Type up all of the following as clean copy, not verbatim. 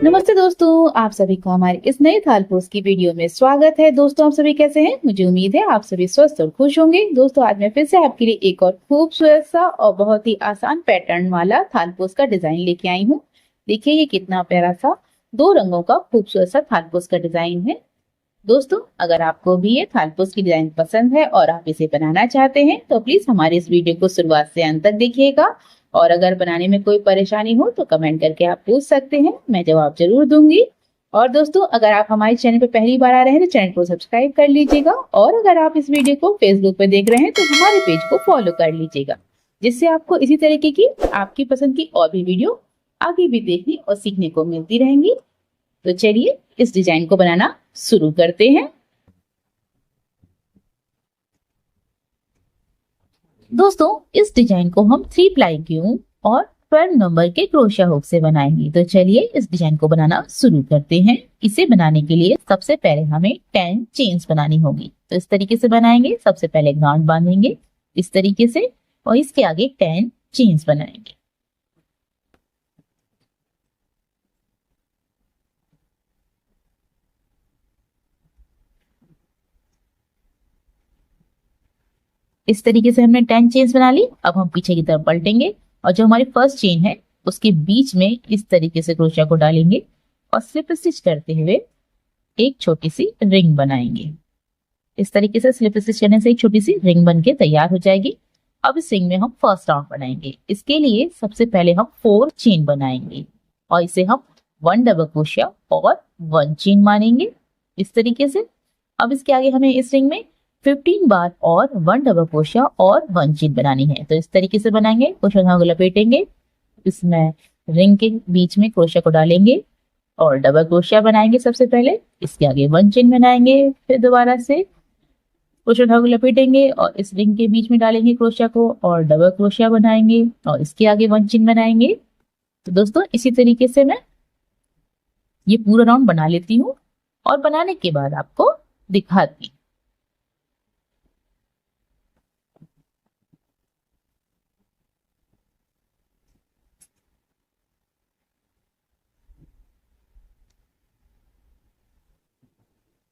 नमस्ते दोस्तों, आप सभी को हमारे इस नए थालपोस की वीडियो में स्वागत है। दोस्तों, आप सभी कैसे हैं? मुझे उम्मीद है आप सभी स्वस्थ और खुश होंगे। दोस्तों, आज मैं फिर से आपके लिए एक और खूबसूरत सा और बहुत ही आसान पैटर्न वाला थालपोस का डिजाइन लेके आई हूँ। देखिए ये कितना प्यारा सा 2 रंगों का खूबसूरत सा थालपोस का डिजाइन है। दोस्तों, अगर आपको भी ये थालपोस की डिजाइन पसंद है और आप इसे बनाना चाहते हैं तो प्लीज हमारे इस वीडियो को शुरुआत से अंत तक देखिएगा। और अगर बनाने में कोई परेशानी हो तो कमेंट करके आप पूछ सकते हैं, मैं जवाब जरूर दूंगी। और दोस्तों, अगर आप हमारे चैनल पर पहली बार आ रहे हैं तो चैनल को सब्सक्राइब कर लीजिएगा। और अगर आप इस वीडियो को फेसबुक पे देख रहे हैं तो हमारे पेज को फॉलो कर लीजिएगा, जिससे आपको इसी तरीके की आपकी पसंद की और भी वीडियो आगे भी देखने और सीखने को मिलती रहेंगी। तो चलिए इस डिजाइन को बनाना शुरू करते हैं। दोस्तों, इस डिजाइन को हम 3 प्लाई क्यूब और 12 नंबर के क्रोशिया हुक से बनाएंगे। तो चलिए इस डिजाइन को बनाना शुरू करते हैं। इसे बनाने के लिए सबसे पहले हमें 10 चेन्स बनानी होगी। तो इस तरीके से बनाएंगे। सबसे पहले गांठ बांधेंगे इस तरीके से और इसके आगे 10 चेन्स बनाएंगे। इस तरीके से हमने 10 चेन्स बना ली। अब हम पीछे की तरफ पलटेंगे और जो हमारी फर्स्ट चेन है उसके बीच में इस तरीके से क्रोशिया को डालेंगे और स्लिप स्टिच करते हुए एक छोटी सी रिंग बनाएंगे। इस तरीके से स्लिप स्टिच करने से एक छोटी सी रिंग बनके तैयार हो जाएगी। अब इस रिंग में हम फर्स्ट राउंड बनाएंगे। इसके लिए सबसे पहले हम 4 चेन बनाएंगे और इसे हम 1 डबल क्रोशिया और 1 चेन मानेंगे इस तरीके से। अब इसके आगे हमें इस रिंग में 15 बार और 1 डबल क्रोशिया और 1 चेन बनानी है। तो इस तरीके से बनाएंगे। क्रोशिया धागा को लपेटेंगे, इसमें रिंग के बीच में क्रोशिया को डालेंगे और डबल क्रोशिया बनाएंगे सबसे पहले। इसके आगे 1 चेन बनाएंगे, फिर दोबारा से क्रोशिया धागा को लपेटेंगे और इस रिंग के बीच में डालेंगे क्रोशिया को और डबल क्रोशिया बनाएंगे और इसके आगे 1 चेन बनाएंगे। तो दोस्तों, इसी तरीके से मैं ये पूरा राउंड बना लेती हूँ और बनाने के बाद आपको दिखाती हूँ।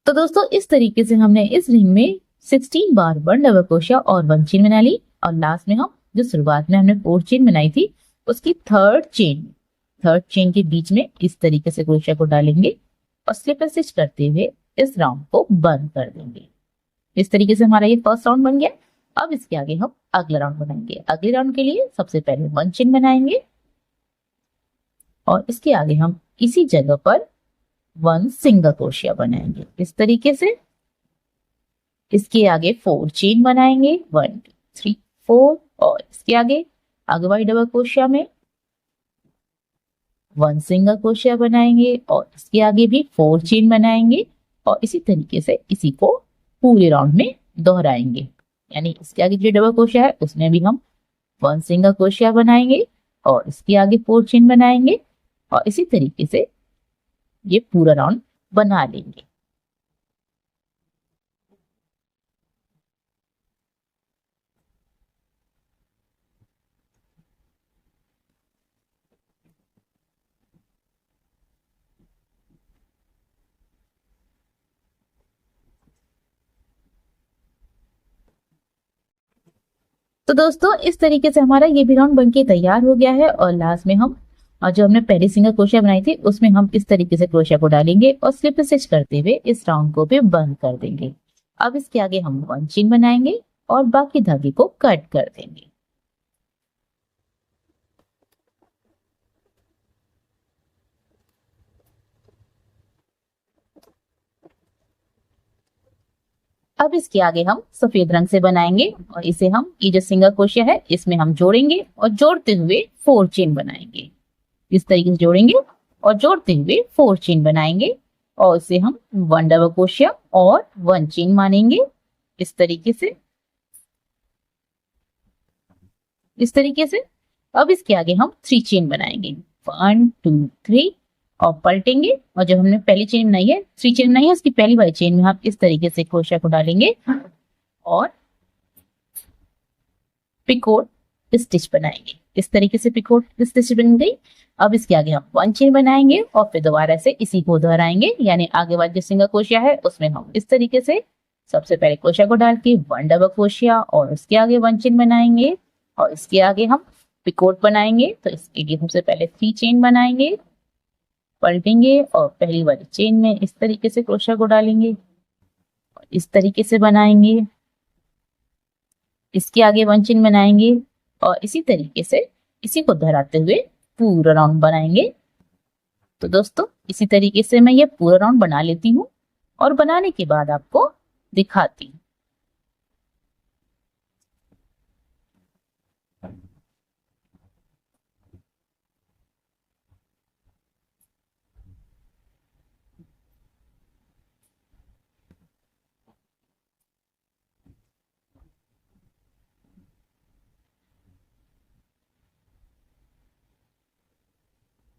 तो दोस्तों, इस तरीके से हमने इस रिंग में 16 बार 1 डबल क्रोशिया और 1 चेन बना ली और लास्ट में हम जो शुरुआत में हमने 4 चेन बनाई थी उसकी थर्ड चेन के बीच में इस तरीके से क्रोशिया को डालेंगे और स्लिप स्टिच करते हुए इस राउंड को बंद कर देंगे। इस तरीके से हमारा ये फर्स्ट राउंड बन गया। अब इसके आगे हम अगला राउंड बनाएंगे। अगले राउंड के लिए सबसे पहले 1 चेन बनाएंगे और इसके आगे हम इसी जगह पर 1 सिंगल क्रोशिया बनाएंगे इस तरीके से। इसके आगे 4 चेन बनाएंगे 1 2 3 4 और इसके आगे वाली डबल क्रोशिया में 1 सिंगल क्रोशिया बनाएंगे और इसके आगे भी 4 चेन बनाएंगे और इसी तरीके से इसी को पूरे राउंड में दोहराएंगे। यानी इसके आगे जो डबल क्रोशिया है उसमें भी हम 1 सिंगल क्रोशिया बनाएंगे और इसके आगे 4 चेन बनाएंगे और इसी तरीके से ये पूरा राउंड बना लेंगे। तो दोस्तों, इस तरीके से हमारा ये भी राउंड बनके तैयार हो गया है और लास्ट में हम और जो हमने पहली सिंगल क्रोशिया बनाई थी उसमें हम इस तरीके से क्रोशिया को डालेंगे और स्लिप स्टिच करते हुए इस राउंड को भी बंद कर देंगे। अब इसके आगे हम 1 चेन बनाएंगे और बाकी धागे को कट कर देंगे। अब इसके आगे हम सफेद रंग से बनाएंगे और इसे हम ये जो सिंगल क्रोशिया है इसमें हम जोड़ेंगे और जोड़ते हुए 4 चेन बनाएंगे। इस तरीके से जोड़ेंगे और जोड़ते हुए 4 चेन बनाएंगे और इसे हम 1 डबल क्रोशिया और 1 चेन मानेंगे इस तरीके से। अब इसके आगे हम 3 चेन बनाएंगे 1 2 3 और पलटेंगे और जो हमने पहली चेन बनाई है 3 चेन बनाई है उसकी पहली वाली चेन में हम इस तरीके से क्रोशिया को डालेंगे और पिकोट स्टिच बनाएंगे। इस तरीके से पिकोट स्टिच बन गई। अब इसके आगे हम 1 चेन बनाएंगे और फिर दोबारा से इसी को दोहराएंगे, यानी आगे वाला जो सिंगल क्रोशिया है उसमें हम इस तरीके से सबसे पहले क्रोशिया को डाल के 1 डबल क्रोशिया और उसके आगे 1 चेन बनाएंगे और इसके आगे हम पिकोट बनाएंगे। तो इसके लिए सबसे पहले 3 चेन बनाएंगे, पलटेंगे और पहली वाली चेन में इस तरीके से क्रोशिया को डालेंगे और इस तरीके से बनाएंगे। इसके आगे 1 चेन बनाएंगे और इसी तरीके से इसी को दोहराते हुए पूरा राउंड बनाएंगे। तो दोस्तों इसी तरीके से मैं ये पूरा राउंड बना लेती हूँ और बनाने के बाद आपको दिखाती हूँ।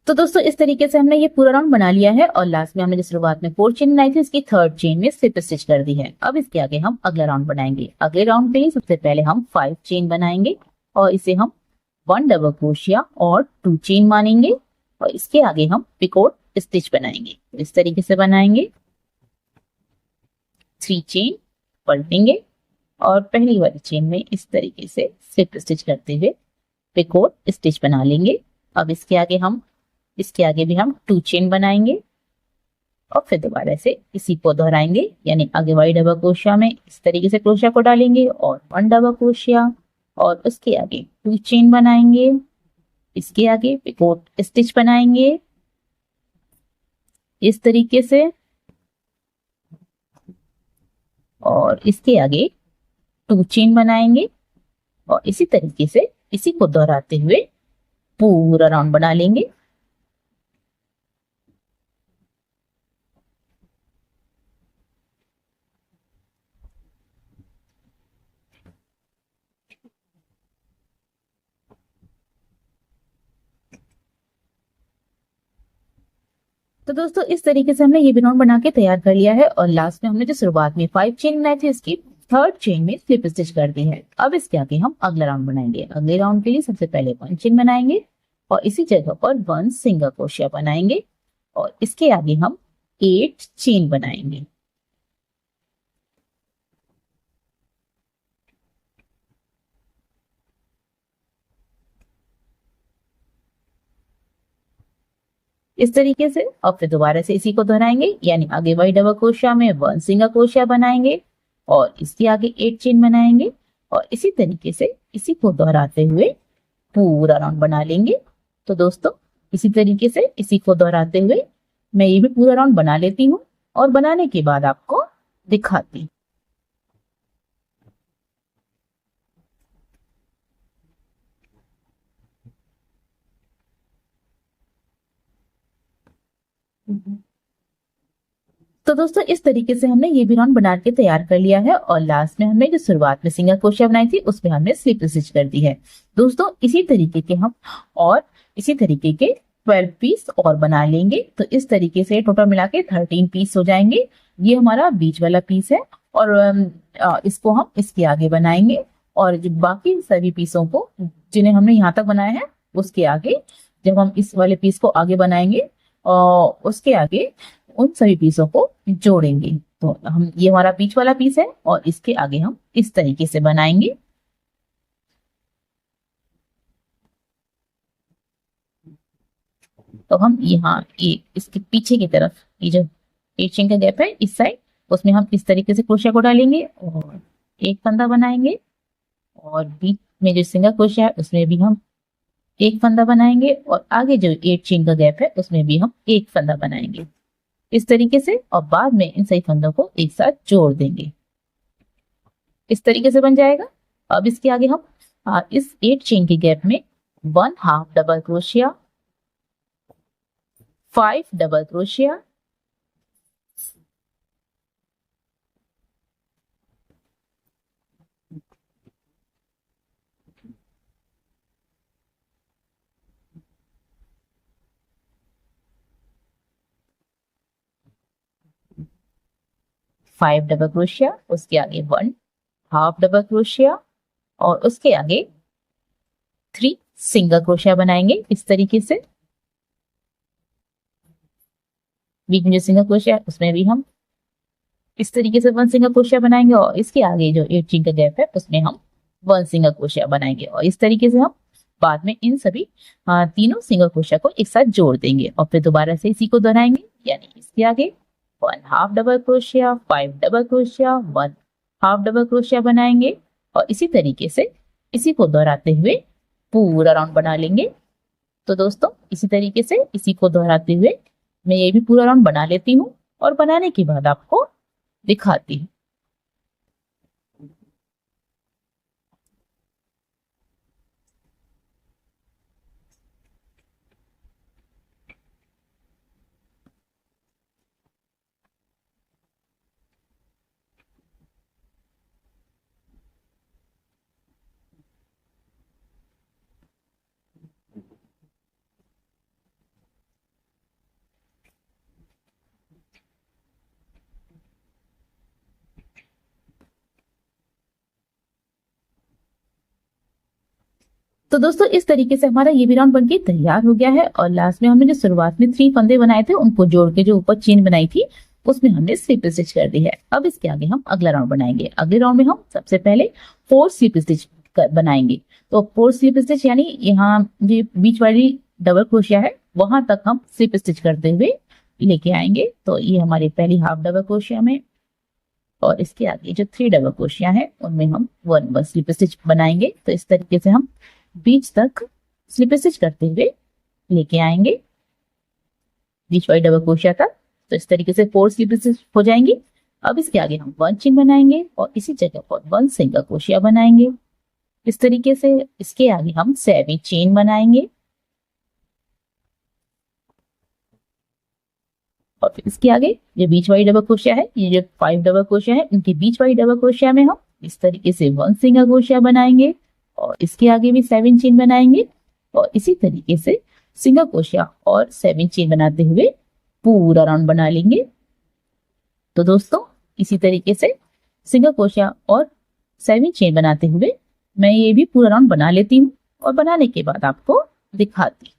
तो दोस्तों इस तरीके से हमने ये पूरा राउंड बना लिया है और लास्ट में हमने जो शुरुआत में 4 चेन बनाई थी उसकी 3rd चेन में स्लिप स्टिच कर दी है। अब इसके आगे हम अगला राउंड बनाएंगे। अगले राउंड के लिए सबसे पहले हम 5 चेन बनाएंगे और इसे हम 1 डबल क्रोशिया और 2 चेन मानेंगे और इसके आगे हम पिकोट स्टिच बनाएंगे। इस तरीके से बनाएंगे, 3 चेन पलटेंगे और पहली वाली चेन में इस तरीके से स्लिप स्टिच करते हुए पिकोट स्टिच बना लेंगे। अब इसके आगे भी हम 2 चेन बनाएंगे और फिर दोबारा से इसी को दोहराएंगे, यानी आगे वाली डबल क्रोशिया में इस तरीके से क्रोशिया को डालेंगे और 1 डबल क्रोशिया और उसके आगे 2 चेन बनाएंगे। इसके आगे पिकोट स्टिच बनाएंगे इस तरीके से और इसके आगे 2 चेन बनाएंगे और इसी तरीके से इसी को दोहराते हुए पूरा राउंड बना लेंगे। तो दोस्तों इस तरीके से हमने ये भी राउंड बना के तैयार कर लिया है और लास्ट में हमने जो शुरुआत में 5 चेन बनाई थी इसकी 3rd चेन में स्लिप स्टिच कर दी है। अब इसके आगे हम अगला राउंड बनाएंगे। अगले राउंड के लिए सबसे पहले 1 चेन बनाएंगे और इसी जगह पर 1 सिंगल क्रोशिया बनाएंगे और इसके आगे हम 8 चेन बनाएंगे। इस तरीके से और फिर दोबारा से इसी को दोहराएंगे, यानी आगे वही डबल क्रोशिया में 1 सिंगल क्रोशिया बनाएंगे और इसके आगे 8 चेन बनाएंगे और इसी तरीके से इसी को दोहराते हुए पूरा राउंड बना लेंगे। तो दोस्तों इसी तरीके से इसी को दोहराते हुए मैं ये भी पूरा राउंड बना लेती हूँ और बनाने के बाद आपको दिखाती हूँ। तो दोस्तों इस तरीके से हमने ये भी राउंड बना के तैयार कर लिया है और लास्ट में हमने जो शुरुआत में सिंगल क्रोशिया बनाई थी उसमें हमने स्लिप स्टिच कर दी है। दोस्तों इसी तरीके के हम और इसी तरीके के 12 पीस और बना लेंगे। तो इस तरीके से टोटल मिला के 13 पीस हो जाएंगे। ये हमारा बीच वाला पीस है और इसको हम इसके आगे बनाएंगे और जो बाकी सभी पीसों को जिन्हें हमने यहाँ तक बनाया है उसके आगे जब हम इस वाले पीस को आगे बनाएंगे और उसके आगे उन सभी पीसों को जोड़ेंगे। तो हम ये हमारा बीच वाला पीस है और इसके आगे हम इस तरीके से बनाएंगे। तो हम यहाँ ये इसके पीछे की तरफ ये जो 8 चेन का गैप है इस साइड उसमें हम इस तरीके से क्रोशिया को डालेंगे और एक फंदा बनाएंगे और बीच में जो सिंगल क्रोशिया है उसमें भी हम एक फंदा बनाएंगे और आगे जो 8 चेन का गैप है उसमें भी हम एक फंदा बनाएंगे इस तरीके से और बाद में इन सही फंदों को एक साथ जोड़ देंगे। इस तरीके से बन जाएगा। अब इसके आगे हम इस 8 चेन के गैप में 1 half double crochet, 5 double crochet, five double crochet, उसके आगे 1 हाफ डबल क्रोशिया और उसके आगे 3 सिंगल क्रोशिया बनाएंगे इस तरीके से। बीच में जो सिंगल क्रोशिया है उसमें भी हम इस तरीके से 1 सिंगल क्रोशिया बनाएंगे और इसके आगे जो 8 चेन का गैप है उसमें हम 1 सिंगल क्रोशिया बनाएंगे और इस तरीके से हम बाद में इन सभी तीनों सिंगल क्रोशिया को एक साथ जोड़ देंगे और फिर दोबारा से इसी को दोहराएंगे। यानी इसके आगे 1 half double crochet, 5 double crochet, 1 half double crochet बनाएंगे और इसी तरीके से इसी को दोहराते हुए पूरा राउंड बना लेंगे। तो दोस्तों इसी तरीके से इसी को दोहराते हुए मैं ये भी पूरा राउंड बना लेती हूँ और बनाने के बाद आपको दिखाती हूँ। तो दोस्तों इस तरीके से हमारा ये भी राउंड बनके तैयार हो गया है और लास्ट में हमने जो शुरुआत में 3 फंदे बनाए थे उनको जोड़ के जो ऊपर चेन बनाई थी उसमें हमने स्लिप स्टिच कर दी है। अब इसके आगे हम अगला राउंड बनाएंगे। अगले राउंड में हम सबसे पहले 4 स्लिप स्टिच बनाएंगे। तो 4 स्लिप स्टिच यानी यहाँ जो बीच वाली डबल क्रोशिया है वहां तक हम स्लिप स्टिच करते हुए लेके आएंगे। तो ये हमारी पहली हाफ डबल क्रोशिया में और इसके आगे जो 3 डबल क्रोशिया है उनमें हम 1 स्लिप स्टिच बनाएंगे। तो इस तरीके से हम बीच तक स्लिप स्टिच करते हुए लेके आएंगे बीच वाली डबल क्रोशिया तक। तो इस तरीके से 4 स्लिप स्टिच हो जाएंगी। अब इसके आगे हम 1 चेन बनाएंगे और इसी जगह पर 1 सिंगल क्रोशिया बनाएंगे इस तरीके से। इसके आगे हम 7 चेन बनाएंगे और फिर इसके आगे जो बीच वाली डबल क्रोशिया है, ये जो 5 डबल क्रोशिया है, इनके बीच वाली डबल क्रोशिया में हम इस तरीके से 1 सिंगल क्रोशिया बनाएंगे और इसके आगे भी 7 चेन बनाएंगे और इसी तरीके से सिंगल क्रोशिया और 7 चेन बनाते हुए पूरा राउंड बना लेंगे। तो दोस्तों इसी तरीके से सिंगल क्रोशिया और 7 चेन बनाते हुए मैं ये भी पूरा राउंड बना लेती हूँ और बनाने के बाद आपको दिखाती हूँ।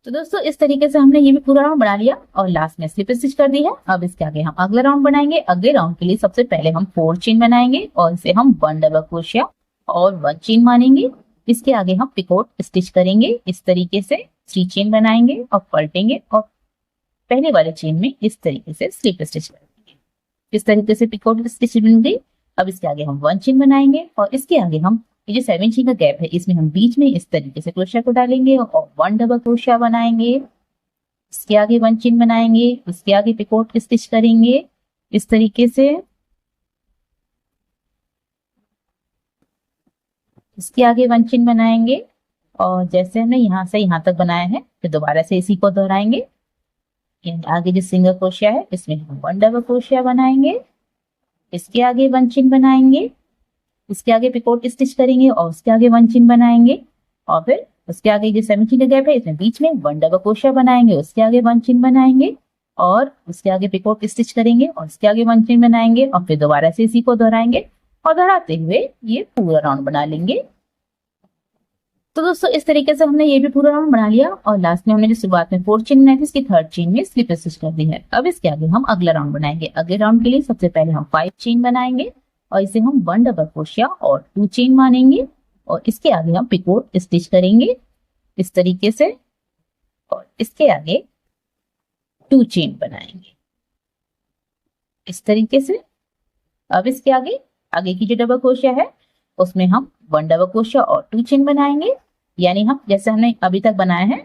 तो दोस्तों इस तरीके से हमने ये भी पूरा राउंड बना लिया और लास्ट में स्लिप स्टिच कर दी है। अब इसके आगे हम अगला राउंड बनाएंगे। अगले राउंड के लिए सबसे पहले हम 4 चेन बनाएंगे और इसे हम 1 डबल क्रोशिया और 1 चेन मानेंगे। इसके आगे हम पिकोट स्टिच करेंगे इस तरीके से 3 चेन बनाएंगे और पलटेंगे और पहले वाले चेन में इस तरीके से स्लिप स्टिच करेंगे। इस तरीके से पिकोट स्टिच बन गई। अब इसके आगे हम 1 चेन बनाएंगे और इसके आगे हम ये जो 7 चेन का गैप है इसमें हम बीच में इस तरीके से क्रोशिया को डालेंगे और 1 डबल क्रोशिया बनाएंगे। इसके आगे 1 चेन बनाएंगे, इसके आगे पिकोट स्टिच करेंगे इस तरीके से। इसके आगे 1 चेन बनाएंगे और जैसे हमने यहाँ से यहाँ तक बनाया है फिर दोबारा से इसी को दोहराएंगे। आगे जो सिंगल क्रोशिया है इसमें हम 1 डबल क्रोशिया बनाएंगे, इसके आगे 1 चेन बनाएंगे, इसके आगे पिकोट स्टिच करेंगे और उसके आगे 1 चेन बनाएंगे और फिर उसके आगे जो 7 चेन का गैप है इसमें बीच में 1 डबल क्रोशिया बनाएंगे, उसके आगे 1 चेन बनाएंगे और उसके आगे पिकोट स्टिच करेंगे और उसके आगे 1 चेन बनाएंगे और फिर दोबारा से इसी को दोहराएंगे और दोहराते हुए ये पूरा राउंड बना लेंगे। तो दोस्तों इस तरीके से हमने ये भी पूरा राउंड बना लिया और लास्ट में हमने जो शुरुआत में 4 चेन बनाई थी इसकी 3rd चेन में स्लिप स्टिच कर दी है। अब इसके आगे हम अगला राउंड बनाएंगे। अगले राउंड के लिए सबसे पहले हम 5 चेन बनाएंगे और इसे हम 1 डबल क्रोशिया और 2 चेन मानेंगे और इसके आगे हम पिकोट स्टिच करेंगे इस तरीके से और इसके आगे 2 चेन बनाएंगे इस तरीके से। अब इसके आगे आगे की जो डबल क्रोशिया है उसमें हम 1 डबल क्रोशिया और 2 चेन बनाएंगे। यानी हम जैसे हमने अभी तक बनाया है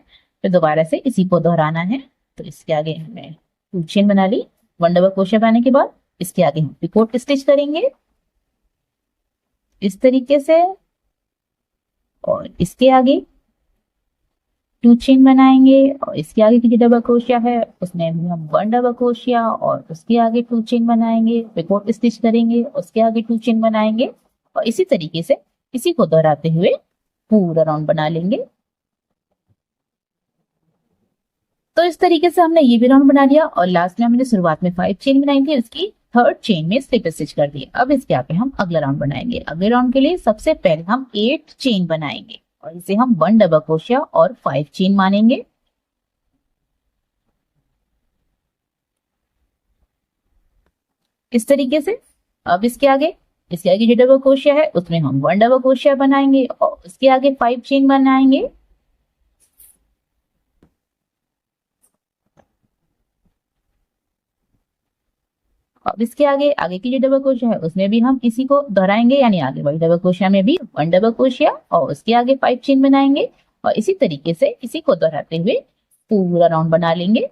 फिर दोबारा से इसी को दोहराना है। तो इसके आगे हमने 2 चेन बना ली 1 डबल क्रोशिया बनाने के बाद। इसके आगे हम पिकोट स्टिच करेंगे इस तरीके से और इसके आगे 2 चेन बनाएंगे और इसके आगे की जो डबल क्रोशिया है उसमें भी हम 1 डबल क्रोशिया और उसके आगे 2 चेन बनाएंगे, पिकोट स्टिच करेंगे, उसके आगे 2 चेन बनाएंगे और इसी तरीके से इसी को दोहराते हुए पूरा राउंड बना लेंगे। तो इस तरीके से हमने ये भी राउंड बना लिया और लास्ट में हमने शुरुआत में 5 चेन बनाई थी उसकी थर्ड चेन में स्लिप स्टिच कर दिए। अब इसके आगे हम अगला राउंड बनाएंगे। अगले राउंड के लिए सबसे पहले हम 8 चेन बनाएंगे और इसे हम 1 डबल क्रोशिया और 5 चेन मानेंगे। इस तरीके से। अब इसके आगे जो डबल क्रोशिया है उसमें हम 1 डबल क्रोशिया बनाएंगे और उसके आगे 5 चेन बनाएंगे। अब इसके आगे की जो डबल क्रोशिया है उसमें भी हम इसी को दोहराएंगे, यानी आगे वाली डबल क्रोशिया में भी 1 डबल क्रोशिया और उसके आगे 5 चेन बनाएंगे और इसी तरीके से इसी को दोहराते हुए पूरा राउंड बना लेंगे।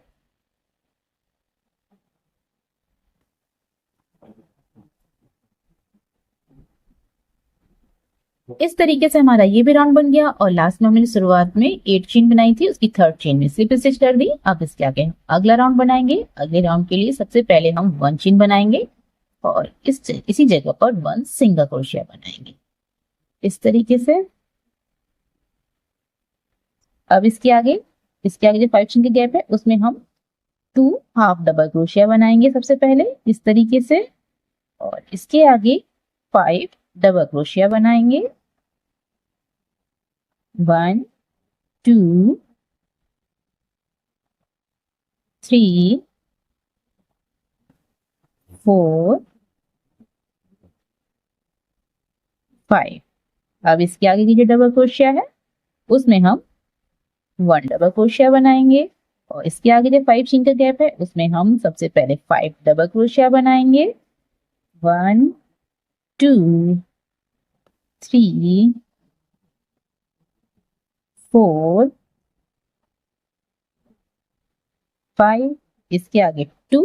इस तरीके से हमारा ये भी राउंड बन गया और लास्ट में हमने शुरुआत में 8 चेन बनाई थी उसकी थर्ड चेन में स्लिप स्टिच कर दी। अब इसके आगे अगला राउंड बनाएंगे। अगले राउंड के लिए सबसे पहले हम 1 चेन बनाएंगे और इसी जगह पर 1 सिंगल क्रोशिया बनाएंगे इस तरीके से। अब इसके आगे जो 5 चेन के गैप है उसमें हम 2 हाफ डबल क्रोशिया बनाएंगे सबसे पहले इस तरीके से और इसके आगे 5 डबल क्रोशिया बनाएंगे। 1 2 3 4 5। अब इसके आगे की जो डबल क्रोशिया है उसमें हम 1 डबल क्रोशिया बनाएंगे और इसके आगे जो 5 चेन का गैप है उसमें हम सबसे पहले 5 डबल क्रोशिया बनाएंगे। 1 2 3 4 5। इसके आगे 2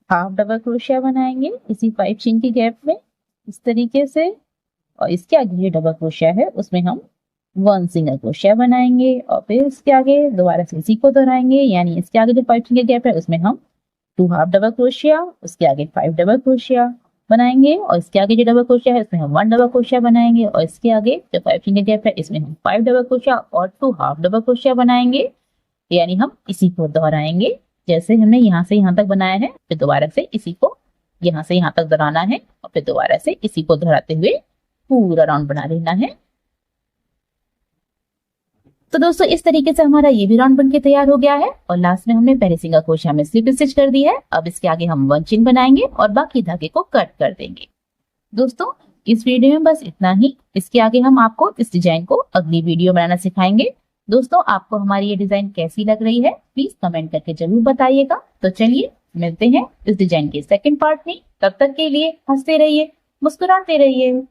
हाफ डबल क्रोशिया बनाएंगे इसी 5 चेन के गैप में इस तरीके से और इसके आगे जो डबल क्रोशिया है उसमें हम 1 सिंगल क्रोशिया बनाएंगे और फिर इसके आगे दोबारा से इसी को दोहराएंगे, यानी इसके आगे जो 5 चेन के गैप है उसमें हम 2 हाफ डबल क्रोशिया, उसके आगे 5 डबल क्रोशिया बनाएंगे और इसके आगे जो डबल क्रोशिया है इसमें हम 1 डबल क्रोशिया बनाएंगे और इसके आगे जो 5 चेन के गैप है इसमें हम 5 डबल क्रोशिया और 2 हाफ डबल क्रोशिया बनाएंगे, यानी हम इसी को दोहराएंगे जैसे हमने यहाँ से यहाँ तक बनाया है। फिर दोबारा से इसी को यहाँ से यहाँ तक दोहराना है और फिर दोबारा से इसी को दोहराते हुए पूरा राउंड बना लेना है। तो दोस्तों इस तरीके से हमारा ये भी राउंड बनके तैयार हो गया है और लास्ट में हमने पहले सिंगल क्रोशिया में स्लिप स्टिच कर दी है। अब इसके आगे हम 1 चेन बनाएंगे और बाकी धागे को कट कर देंगे। दोस्तों इस वीडियो में बस इतना ही। इसके आगे हम आपको इस डिजाइन को अगली वीडियो बनाना सिखाएंगे। दोस्तों आपको हमारी ये डिजाइन कैसी लग रही है प्लीज कमेंट करके जरूर बताइएगा। तो चलिए मिलते हैं इस डिजाइन के सेकंड पार्ट में। तब तक के लिए हंसते रहिए, मुस्कुराते रहिए।